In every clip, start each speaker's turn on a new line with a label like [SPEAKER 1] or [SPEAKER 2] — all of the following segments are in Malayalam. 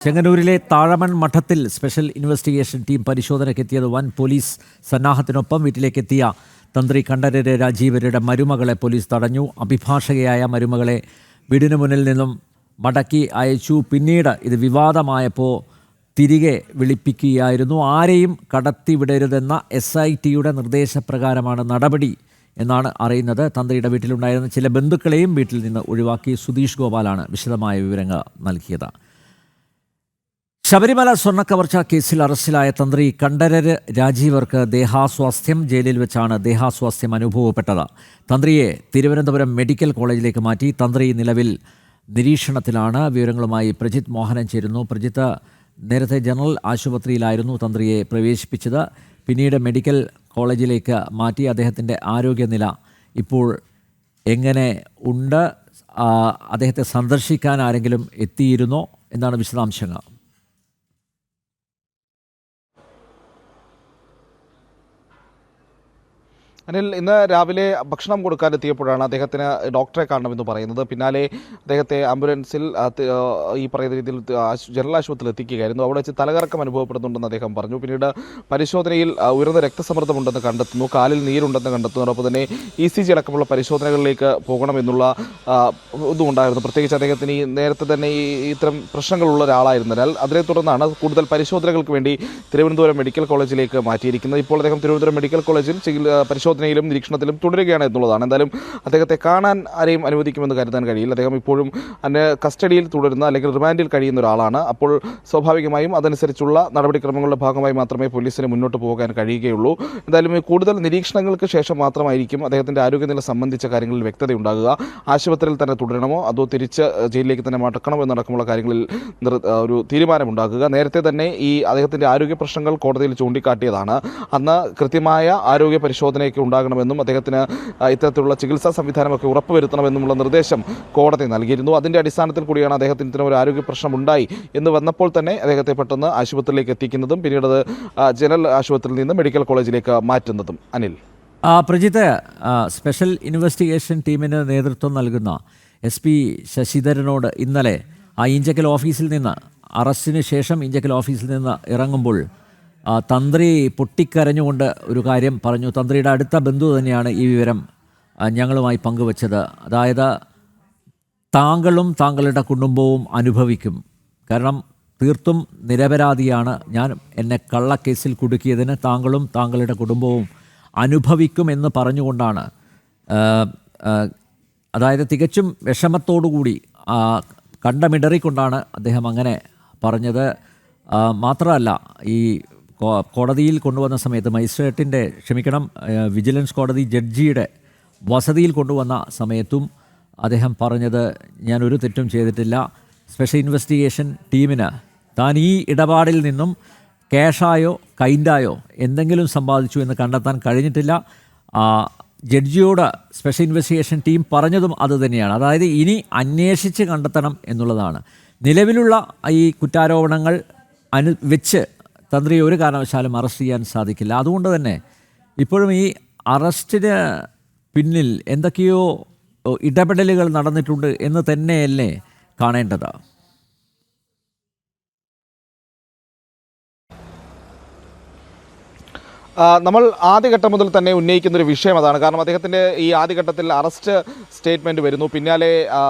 [SPEAKER 1] ചെങ്ങന്നൂരിലെ താഴമൺ മഠത്തിൽ സ്പെഷ്യൽ ഇൻവെസ്റ്റിഗേഷൻ ടീം പരിശോധനയ്ക്കെത്തിയത് വൻ പോലീസ് സന്നാഹത്തിനൊപ്പം വീട്ടിലേക്കെത്തിയ തന്ത്രി കണ്ഠരര് രാജീവരുടെ മരുമകളെ പോലീസ് തടഞ്ഞു. അഭിഭാഷകയായ മരുമകളെ വീടിനു മുന്നിൽ നിന്നും മടക്കി അയച്ചു. പിന്നീട് ഇത് വിവാദമായപ്പോൾ തിരികെ വിളിപ്പിക്കുകയായിരുന്നു. ആരെയും കടത്തിവിടരുതെന്ന SITയുടെ നിർദ്ദേശപ്രകാരമാണ് നടപടി എന്നാണ് അറിയുന്നത്. തന്ത്രിയുടെ വീട്ടിലുണ്ടായിരുന്ന ചില ബന്ധുക്കളെയും വീട്ടിൽ നിന്ന് ഒഴിവാക്കി. സുധീഷ് ഗോപാലാണ് വിശദമായ വിവരങ്ങൾ നൽകിയത്. ശബരിമല സ്വർണ്ണക്കവർച്ച കേസിൽ അറസ്റ്റിലായ തന്ത്രി കണ്ഠരര് രാജീവർക്ക് ദേഹാസ്വാസ്ഥ്യം. ജയിലിൽ വെച്ചാണ് ദേഹാസ്വാസ്ഥ്യം അനുഭവപ്പെട്ടത്. തന്ത്രിയെ തിരുവനന്തപുരം മെഡിക്കൽ കോളേജിലേക്ക് മാറ്റി. തന്ത്രി നിലവിൽ നിരീക്ഷണത്തിലാണ്. വിവരങ്ങളുമായി പ്രജിത്ത് മോഹനൻ ചേരുന്നു. പ്രജിത്ത്, നേരത്തെ ജനറൽ ആശുപത്രിയിലായിരുന്നു തന്ത്രിയെ പ്രവേശിപ്പിച്ചത്. പിന്നീട് മെഡിക്കൽ കോളേജിലേക്ക് മാറ്റി. അദ്ദേഹത്തിൻ്റെ ആരോഗ്യനില ഇപ്പോൾ എങ്ങനെ ഉണ്ട്? അദ്ദേഹത്തെ സന്ദർശിക്കാൻ ആരെങ്കിലും എത്തിയിരുന്നോ? എന്താണ് വിശദാംശങ്ങൾ?
[SPEAKER 2] അനിൽ, ഇന്ന് രാവിലെ ഭക്ഷണം കൊടുക്കാനെത്തിയപ്പോഴാണ് അദ്ദേഹത്തിന് ഡോക്ടറെ കാണണമെന്ന് പറയുന്നത്. പിന്നാലെ അദ്ദേഹത്തെ ആംബുലൻസിൽ ഈ പറയുന്ന രീതിയിൽ ജനറൽ ആശുപത്രിയിൽ എത്തിക്കുകയായിരുന്നു. അവിടെ വെച്ച് തലകറക്കം അനുഭവപ്പെടുന്നുണ്ടെന്ന് അദ്ദേഹം പറഞ്ഞു. പിന്നീട് പരിശോധനയിൽ ഉയർന്ന രക്തസമ്മർദ്ദമുണ്ടെന്ന് കണ്ടെത്തുന്നു, കാലിൽ നീരുണ്ടെന്ന് കണ്ടെത്തുന്നു. അതോടൊപ്പം തന്നെ ECG അടക്കമുള്ള പരിശോധനകളിലേക്ക് പോകണമെന്നുള്ള ഇതും ഉണ്ടായിരുന്നു. പ്രത്യേകിച്ച് അദ്ദേഹത്തിന് ഈ നേരത്തെ തന്നെ ഇത്തരം പ്രശ്നങ്ങളുള്ള ഒരാളായിരുന്നതിനാൽ അതിനെ തുടർന്നാണ് കൂടുതൽ പരിശോധനകൾക്ക് വേണ്ടി തിരുവനന്തപുരം മെഡിക്കൽ കോളേജിലേക്ക് മാറ്റിയിരിക്കുന്നത്. ഇപ്പോൾ അദ്ദേഹം തിരുവനന്തപുരം മെഡിക്കൽ കോളേജിൽ പരിശോധനയിലും നിരീക്ഷണത്തിലും തുടരുകയാണ് എന്നുള്ളതാണ്. എന്തായാലും അദ്ദേഹത്തെ കാണാൻ ആരെയും അനുവദിക്കുമെന്ന് കരുതാൻ കഴിയില്ല. അദ്ദേഹം ഇപ്പോഴും കസ്റ്റഡിയിൽ തുടരുന്ന അല്ലെങ്കിൽ റിമാൻഡിൽ കഴിയുന്ന ഒരാളാണ്. അപ്പോൾ സ്വാഭാവികമായും അതനുസരിച്ചുള്ള നടപടിക്രമങ്ങളുടെ ഭാഗമായി മാത്രമേ പോലീസിന് മുന്നോട്ട് പോകാൻ കഴിയുകയുള്ളൂ. എന്തായാലും കൂടുതൽ നിരീക്ഷണങ്ങൾക്ക് ശേഷം മാത്രമായിരിക്കും അദ്ദേഹത്തിൻ്റെ ആരോഗ്യനില സംബന്ധിച്ച കാര്യങ്ങളിൽ വ്യക്തതയുണ്ടാകുക. ആശുപത്രിയിൽ തന്നെ തുടരണമോ അതോ തിരിച്ച് ജയിലിലേക്ക് തന്നെ മടക്കണമോ എന്നടക്കമുള്ള കാര്യങ്ങളിൽ ഒരു തീരുമാനമുണ്ടാക്കുക. നേരത്തെ തന്നെ ഈ അദ്ദേഹത്തിൻ്റെ ആരോഗ്യ പ്രശ്നങ്ങൾ കോടതിയിൽ ചൂണ്ടിക്കാട്ടിയതാണ്. അന്ന് കൃത്യമായ ആരോഗ്യ പരിശോധനയ്ക്ക് ഉണ്ടാകണമെന്നും അദ്ദേഹത്തിന് ഇത്തരത്തിലുള്ള ചികിത്സാ സംവിധാനമൊക്കെ ഉറപ്പുവരുത്തണമെന്നുമുള്ള നിർദ്ദേശം കോടതി നൽകിയിരുന്നു. അതിൻ്റെ അടിസ്ഥാനത്തിൽ കൂടിയാണ് അദ്ദേഹത്തിന് ഇത്തരം ഒരു ആരോഗ്യ പ്രശ്നം ഉണ്ടായി എന്ന് വന്നപ്പോൾ തന്നെ അദ്ദേഹത്തെ പെട്ടെന്ന് ആശുപത്രിയിലേക്ക് എത്തിക്കുന്നതും പിന്നീട് ജനറൽ ആശുപത്രിയിൽ നിന്ന് മെഡിക്കൽ കോളേജിലേക്ക് മാറ്റുന്നതും. അനിൽ,
[SPEAKER 1] പ്രജിത്ത്, സ്പെഷ്യൽ ഇൻവെസ്റ്റിഗേഷൻ ടീമിന് നേതൃത്വം നൽകുന്ന SP ശശിധരനോട് ഇന്നലെ ഇഞ്ചക്കൽ ഓഫീസിൽ നിന്ന് അറസ്റ്റിന് ശേഷം ഇഞ്ചക്കൽ ഓഫീസിൽ നിന്ന് ഇറങ്ങുമ്പോൾ തന്ത്രി പൊട്ടിക്കരഞ്ഞുകൊണ്ട് ഒരു കാര്യം പറഞ്ഞു. തന്ത്രിയുടെ അടുത്ത ബന്ധു തന്നെയാണ് ഈ വിവരം ഞങ്ങളുമായി പങ്കുവച്ചത്. അതായത് താങ്കളും താങ്കളുടെ കുടുംബവും അനുഭവിക്കും, കാരണം തീർത്തും നിരപരാധിയാണ് ഞാൻ, എന്നെ കള്ളക്കേസിൽ കുടുക്കിയതിന് താങ്കളും താങ്കളുടെ കുടുംബവും അനുഭവിക്കുമെന്ന് പറഞ്ഞുകൊണ്ടാണ്, അതായത് തികച്ചും വിഷമത്തോടുകൂടി കണ്ടമിടറിക്കൊണ്ടാണ് അദ്ദേഹം അങ്ങനെ പറഞ്ഞത്. മാത്രമല്ല, ഈ കോടതിയിൽ കൊണ്ടുവന്ന സമയത്ത് വിജിലൻസ് കോടതി ജഡ്ജിയുടെ വസതിയിൽ കൊണ്ടുവന്ന സമയത്തും അദ്ദേഹം പറഞ്ഞത് ഞാനൊരു തെറ്റും ചെയ്തിട്ടില്ല. സ്പെഷ്യൽ ഇൻവെസ്റ്റിഗേഷൻ ടീമിന് താൻ ഈ ഇടപാടിൽ നിന്നും ക്യാഷായോ കൈൻഡായോ എന്തെങ്കിലും സമ്പാദിച്ചു എന്ന് കണ്ടെത്താൻ കഴിഞ്ഞിട്ടില്ല. ജഡ്ജിയോട് സ്പെഷ്യൽ ഇൻവെസ്റ്റിഗേഷൻ ടീം പറഞ്ഞതും അതുതന്നെയാണ്. അതായത് ഇനി അന്വേഷിച്ച് കണ്ടെത്തണം എന്നുള്ളതാണ്. നിലവിലുള്ള ഈ കുറ്റാരോപണങ്ങൾ വെച്ച് തന്ത്രിയെ ഒരു കാരണവശാലും അറസ്റ്റ് ചെയ്യാൻ സാധിക്കില്ല. അതുകൊണ്ട് തന്നെ ഇപ്പോഴും ഈ അറസ്റ്റിന് പിന്നിൽ എന്തൊക്കെയോ ഇടപെടലുകൾ നടന്നിട്ടുണ്ട് എന്ന് തന്നെയല്ലേ കാണേണ്ടത്?
[SPEAKER 2] നമ്മൾ ആദ്യഘട്ടം മുതൽ തന്നെ ഉന്നയിക്കുന്നൊരു വിഷയം അതാണ്. കാരണം അദ്ദേഹത്തിൻ്റെ ഈ ആദ്യഘട്ടത്തിൽ അറസ്റ്റ് സ്റ്റേറ്റ്മെൻറ്റ് വരുന്നു, പിന്നാലെ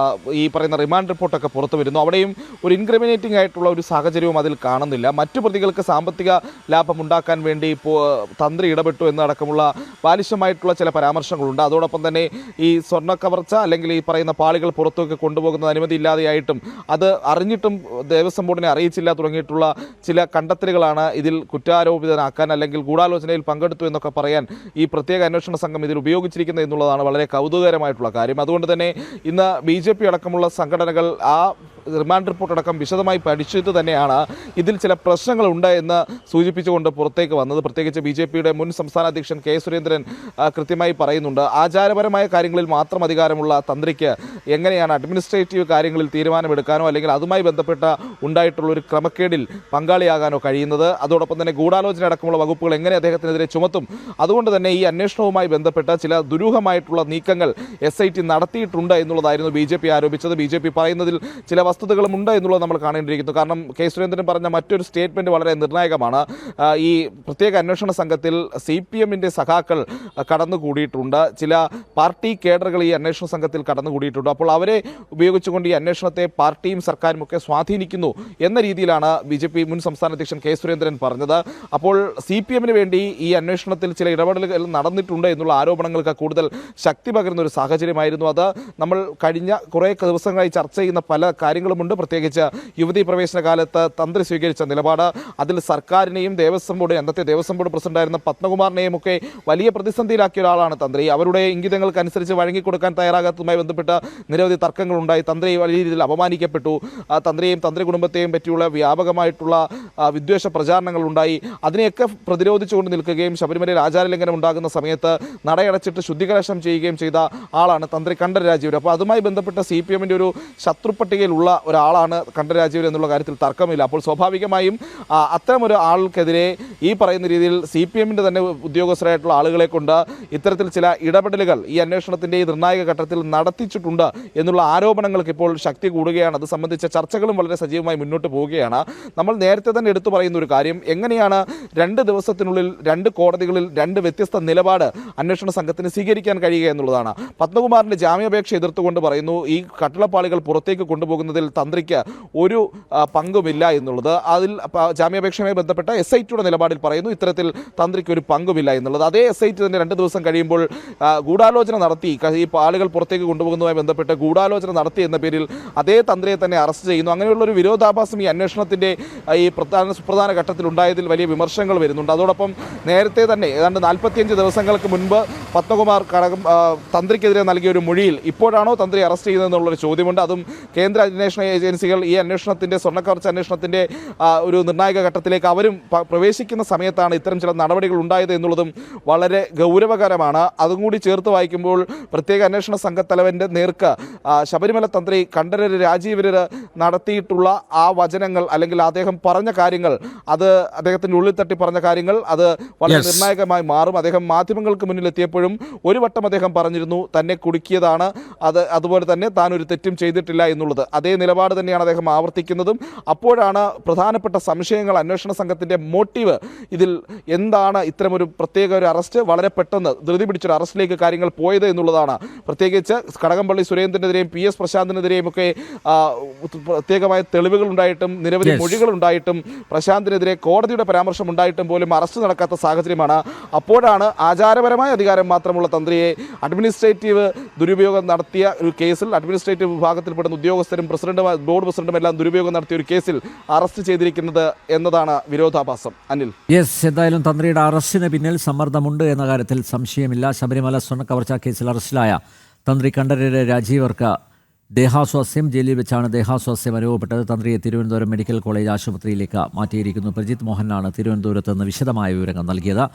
[SPEAKER 2] ഈ പറയുന്ന റിമാൻഡ് റിപ്പോർട്ടൊക്കെ പുറത്തു വരുന്നു. അവിടെയും ഒരു ഇൻക്രിമിനേറ്റിംഗ് ആയിട്ടുള്ള ഒരു സാഹചര്യവും അതിൽ കാണുന്നില്ല. മറ്റു പ്രതികൾക്ക് സാമ്പത്തിക ലാഭം ഉണ്ടാക്കാൻ വേണ്ടി ഇപ്പോൾ തന്ത്രി ഇടപെട്ടു എന്നടക്കമുള്ള ബാലിശമായിട്ടുള്ള ചില പരാമർശങ്ങളുണ്ട്. അതോടൊപ്പം തന്നെ ഈ സ്വർണ്ണ കവർച്ച അല്ലെങ്കിൽ ഈ പറയുന്ന പാളികൾ പുറത്തൊക്കെ കൊണ്ടുപോകുന്നത് അനുമതിയില്ലാതെയായിട്ടും അത് അറിഞ്ഞിട്ടും ദേവസ്വം ബോർഡിനെ അറിയിച്ചില്ല തുടങ്ങിയിട്ടുള്ള ചില കണ്ടെത്തലുകളാണ് ഇതിൽ കുറ്റാരോപിതനാക്കാൻ അല്ലെങ്കിൽ ഗൂഢാലോചനയിൽ പങ്കെടുത്തു എന്നൊക്കെ പറയാൻ ഈ പ്രത്യേക അന്വേഷണ സംഘം ഇതിൽ ഉപയോഗിച്ചിരിക്കുന്നത് എന്നുള്ളതാണ് വളരെ കൗതുകകരമായിട്ടുള്ള കാര്യം. അതുകൊണ്ട് തന്നെ ഇന്ന് BJP അടക്കമുള്ള സംഘടനകൾ ആ റിമാൻഡ് റിപ്പോർട്ട് അടക്കം വിശദമായി പഠിച്ചിട്ട് തന്നെയാണ് ഇതിൽ ചില പ്രശ്നങ്ങളുണ്ട് എന്ന് സൂചിപ്പിച്ചുകൊണ്ട് പുറത്തേക്ക് വന്നത്. പ്രത്യേകിച്ച് BJPയുടെ മുൻ സംസ്ഥാന അധ്യക്ഷൻ K. സുരേന്ദ്രൻ കൃത്യമായി പറയുന്നുണ്ട്, ആചാരപരമായ കാര്യങ്ങളിൽ മാത്രം അധികാരമുള്ള തന്ത്രിക്ക് എങ്ങനെയാണ് അഡ്മിനിസ്ട്രേറ്റീവ് കാര്യങ്ങളിൽ തീരുമാനമെടുക്കാനോ അല്ലെങ്കിൽ അതുമായി ബന്ധപ്പെട്ട ഉണ്ടായിട്ടുള്ള ഒരു ക്രമക്കേടിൽ പങ്കാളിയാകാനോ കഴിയുന്നത്? അതോടൊപ്പം തന്നെ ഗൂഢാലോചന അടക്കമുള്ള വകുപ്പുകൾ എങ്ങനെ അദ്ദേഹത്തെ അദ്ദേഹത്തിനെതിരെ ചുമത്തും. അതുകൊണ്ട് തന്നെ ഈ അന്വേഷണവുമായി ബന്ധപ്പെട്ട ചില ദുരൂഹമായിട്ടുള്ള നീക്കങ്ങൾ SIT നടത്തിയിട്ടുണ്ട് എന്നുള്ളതായിരുന്നു BJP ആരോപിച്ചത്. BJP പറയുന്നതിൽ ചില വസ്തുതകളുമുണ്ട് എന്നുള്ളത് നമ്മൾ കാണേണ്ടിയിരിക്കുന്നു. കാരണം കെ സുരേന്ദ്രൻ പറഞ്ഞ മറ്റൊരു സ്റ്റേറ്റ്മെന്റ് വളരെ നിർണായകമാണ്. ഈ പ്രത്യേക അന്വേഷണ സംഘത്തിൽ CPM-ന്റെ സഖാക്കൾ കടന്നുകൂടിയിട്ടുണ്ട്, ചില പാർട്ടി കേഡറുകൾ ഈ അന്വേഷണ സംഘത്തിൽ കടന്നുകൂടിയിട്ടുണ്ട്. അപ്പോൾ അവരെ ഉപയോഗിച്ചുകൊണ്ട് ഈ അന്വേഷണത്തെ പാർട്ടിയും സർക്കാരും ഒക്കെ സ്വാധീനിക്കുന്നു എന്ന രീതിയിലാണ് BJP മുൻ സംസ്ഥാന അധ്യക്ഷൻ കെ സുരേന്ദ്രൻ പറഞ്ഞത്. അപ്പോൾ CPM-ന് വേണ്ടി ഈ അന്വേഷണത്തിൽ ചില ഇടപെടലുകൾ നടന്നിട്ടുണ്ട് എന്നുള്ള ആരോപണങ്ങൾക്ക് കൂടുതൽ ശക്തി പകരുന്ന ഒരു സാഹചര്യമായിരുന്നു അത്. നമ്മൾ കഴിഞ്ഞ കുറേ ദിവസങ്ങളായി ചർച്ച ചെയ്യുന്ന പല കാര്യങ്ങളുമുണ്ട്. പ്രത്യേകിച്ച് യുവതീ പ്രവേശന കാലത്ത് തന്ത്രി സ്വീകരിച്ച നിലപാട്, അതിൽ സർക്കാരിനെയും ദേവസ്വം ബോർഡ് അന്നത്തെ ദേവസ്വം ബോർഡ് പ്രസിഡന്റായിരുന്ന പത്മകുമാറിനെയും ഒക്കെ വലിയ പ്രതിസന്ധിയിലാക്കിയ ഒരാളാണ് തന്ത്രി. അവരുടെ ഇംഗിതങ്ങൾക്കനുസരിച്ച് വഴങ്ങിക്കൊടുക്കാൻ തയ്യാറാകാത്തതുമായി ബന്ധപ്പെട്ട നിരവധി തർക്കങ്ങളുണ്ടായി. തന്ത്രി വലിയ രീതിയിൽ അപമാനിക്കപ്പെട്ടു. തന്ത്രിയെയും തന്ത്രി കുടുംബത്തെയും പറ്റിയുള്ള വ്യാപകമായിട്ടുള്ള വിദ്വേഷ പ്രചാരണങ്ങൾ ഉണ്ടായി. അതിനെയൊക്കെ പ്രതിരോധിച്ചുകൊണ്ട് നിൽക്കുകയും ശബരിമലയിൽ ആചാരലംഘനം ഉണ്ടാകുന്ന സമയത്ത് നടയടച്ചിട്ട് ശുദ്ധികലശം ചെയ്യുകയും ചെയ്ത ആളാണ് തന്ത്രി കണ്ഠരര് രാജീവർ. അപ്പോൾ അതുമായി ബന്ധപ്പെട്ട CPM-ന്റെ ഒരു ശത്രുപട്ടികയിലുള്ള ഒരാളാണ് കണ്ഠരര് രാജീവർ എന്നുള്ള കാര്യത്തിൽ തർക്കമില്ല. അപ്പോൾ സ്വാഭാവികമായും അത്തരമൊരു ആൾക്കെതിരെ ഈ പറയുന്ന രീതിയിൽ CPM-ന്റെ തന്നെ ഉദ്യോഗസ്ഥരായിട്ടുള്ള ആളുകളെ കൊണ്ട് ഇത്തരത്തിൽ ചില ഇടപെടലുകൾ ഈ അന്വേഷണത്തിൻ്റെ ഈ നിർണായക ഘട്ടത്തിൽ നടത്തിച്ചിട്ടുണ്ട് എന്നുള്ള ആരോപണങ്ങൾക്ക് ഇപ്പോൾ ശക്തി കൂടുകയാണ്. അത് സംബന്ധിച്ച ചർച്ചകളും വളരെ സജീവമായി മുന്നോട്ട് പോവുകയാണ്. നമ്മൾ നേരത്തെ തന്നെ എടുത്തു പറയുന്ന ഒരു കാര്യം, എങ്ങനെയാണ് 2 ദിവസത്തിനുള്ളിൽ 2 കോടതികളിൽ 2 വ്യത്യസ്ത നിലപാട് അന്വേഷണ സംഘത്തിന് സ്വീകരിക്കാൻ കഴിയുക എന്നുള്ളതാണ്. പത്മകുമാറിന്റെ ജാമ്യാപേക്ഷ എതിർത്തുകൊണ്ട് പറയുന്നു ഈ കട്ടളപ്പാളികൾ പുറത്തേക്ക് കൊണ്ടുപോകുന്നതിൽ തന്ത്രിക്ക് ഒരു പങ്കുമില്ല എന്നുള്ളത്. അതിൽ ജാമ്യാപേക്ഷയുമായി ബന്ധപ്പെട്ട SIT-യുടെ നിലപാടിൽ പറയുന്നു ഇത്തരത്തിൽ തന്ത്രിക്ക് ഒരു പങ്കുമില്ല എന്നുള്ളത്. അതേ SIT തന്നെ 2 ദിവസം കഴിയുമ്പോൾ ഗൂഢാലോചന നടത്തി, ഈ പാളുകൾ പുറത്തേക്ക് കൊണ്ടുപോകുന്നതുമായി ബന്ധപ്പെട്ട് ഗൂഢാലോചന നടത്തി എന്ന പേരിൽ അതേ തന്ത്രിയെ തന്നെ അറസ്റ്റ് ചെയ്യുന്നു. അങ്ങനെയുള്ള ഒരു വിരോധാഭാസം ഈ അന്വേഷണത്തിൻ്റെ ഈ സുപ്രധാന ഘട്ടത്തിൽ ഉണ്ടായതിൽ വലിയ വിമർശനങ്ങൾ വരുന്നുണ്ട്. അതോടൊപ്പം നേരത്തെ തന്നെ ഏതാണ്ട് 45 ദിവസങ്ങൾക്ക് മുൻപ് പത്മകുമാർ തന്ത്രിക്കെതിരെ നൽകിയ ഒരു മൊഴിയിൽ ഇപ്പോഴാണോ തന്ത്രി അറസ്റ്റ് ചെയ്യുന്നതെന്നുള്ളൊരു ചോദ്യമുണ്ട്. അതും കേന്ദ്ര അന്വേഷണ ഏജൻസികൾ ഈ അന്വേഷണത്തിൻ്റെ സ്വർണ്ണക്കവർച്ച അന്വേഷണത്തിൻ്റെ ഒരു നിർണായക ഘട്ടത്തിലേക്ക് അവരും പ്രവേശിക്കുന്ന സമയത്താണ് ഇത്തരം ചില നടപടികൾ ഉണ്ടായത് എന്നുള്ളതും വളരെ ഗൗരവകരമാണ്. അതും കൂടി ചേർത്ത് വായിക്കുമ്പോൾ പ്രത്യേക അന്വേഷണ സംഘത്തലവൻ്റെ നേർക്ക് ശബരിമല തന്ത്രി കണ്ഠരര് രാജീവര് നടത്തിയിട്ടുള്ള ആ വചനങ്ങൾ അല്ലെങ്കിൽ അദ്ദേഹം പറഞ്ഞ കാര്യങ്ങൾ, അത് അദ്ദേഹത്തിൻ്റെ ഉള്ളിൽ തട്ടി പറഞ്ഞ കാര്യങ്ങൾ, അത് വളരെ നിർണായകമായി മാറും. അദ്ദേഹം മാധ്യമങ്ങൾക്ക് മുന്നിൽ എത്തിയപ്പോഴും ഒരു വട്ടം അദ്ദേഹം പറഞ്ഞിരുന്നു തന്നെ കുടുക്കിയതാണ്, അതുപോലെ തന്നെ താൻ ഒരു തെറ്റും ചെയ്തിട്ടില്ല എന്നുള്ളത്. അതേ നിലപാട് തന്നെയാണ് അദ്ദേഹം ആവർത്തിക്കുന്നതും. അപ്പോഴാണ് പ്രധാനപ്പെട്ട സംശയങ്ങൾ, അന്വേഷണ സംഘത്തിൻ്റെ മോട്ടീവ്, ഇതിൽ എന്താണ് ഇത്തരമൊരു പ്രത്യേക ഒരു അറസ്റ്റ് വളരെ പെട്ടെന്ന് ധൃതി പിടിച്ചൊരു അറസ്റ്റിലേക്ക് കാര്യങ്ങൾ പോയത് എന്നുള്ളതാണ്. പ്രത്യേകിച്ച് കടകംപള്ളി സുരേന്ദ്രനെതിരെയും PS പ്രശാന്തിനെതിരെയും ഒക്കെ പ്രത്യേകമായ തെളിവുകൾ ഉണ്ടായിട്ടും നിരവധി മൊഴികൾ ഉണ്ടായിട്ടും പ്രശാന്തിനെതിരെ കോടതിയുടെ പരാമർശം ഉണ്ടായിട്ടും പോലും അറസ്റ്റ് നടക്കാത്ത സാഹചര്യമാണ്. അപ്പോഴാണ് ആചാരപരമായ അധികാരം മാത്രമുള്ള തന്ത്രിയെ അഡ്മിനിസ്ട്രേറ്റീവ് ദുരുപയോഗം നടത്തിയ ഒരു കേസിൽ, അഡ്മിനിസ്ട്രേറ്റീവ് വിഭാഗത്തിൽപ്പെടുന്ന ഉദ്യോഗസ്ഥരും പ്രസിഡന്റും ബോർഡ് പ്രസിഡന്റും എല്ലാം ദുരുപയോഗം നടത്തിയ ഒരു കേസിൽ അറസ്റ്റ് ചെയ്തിരിക്കുന്നത് എന്നതാണ് വിരോധാഭാസം. അനിൽ,
[SPEAKER 1] എന്തായാലും തന്ത്രിയുടെ അറസ്റ്റിന് പിന്നിൽ സമ്മർദ്ദമുണ്ട് എന്ന കാര്യത്തിൽ സംശയമില്ല. ശബരിമല സ്വർണ്ണക്കവർച്ചാ കേസിൽ അറസ്റ്റിലായ തന്ത്രി കണ്ഠരര് രാജീവർക്ക് ദേഹാസ്വാസ്ഥ്യം, ജയിലിൽ വെച്ചാണ് ദേഹാസ്വാസ്ഥ്യം അനുഭവപ്പെട്ടത്. തന്ത്രിയെ തിരുവനന്തപുരം മെഡിക്കൽ കോളേജ് ആശുപത്രിയിലേക്ക് മാറ്റിയിരിക്കുന്നു. പ്രജിത് മോഹനാണ് തിരുവനന്തപുരത്ത് നിന്ന് വിശദമായ വിവരങ്ങൾ നൽകിയത്.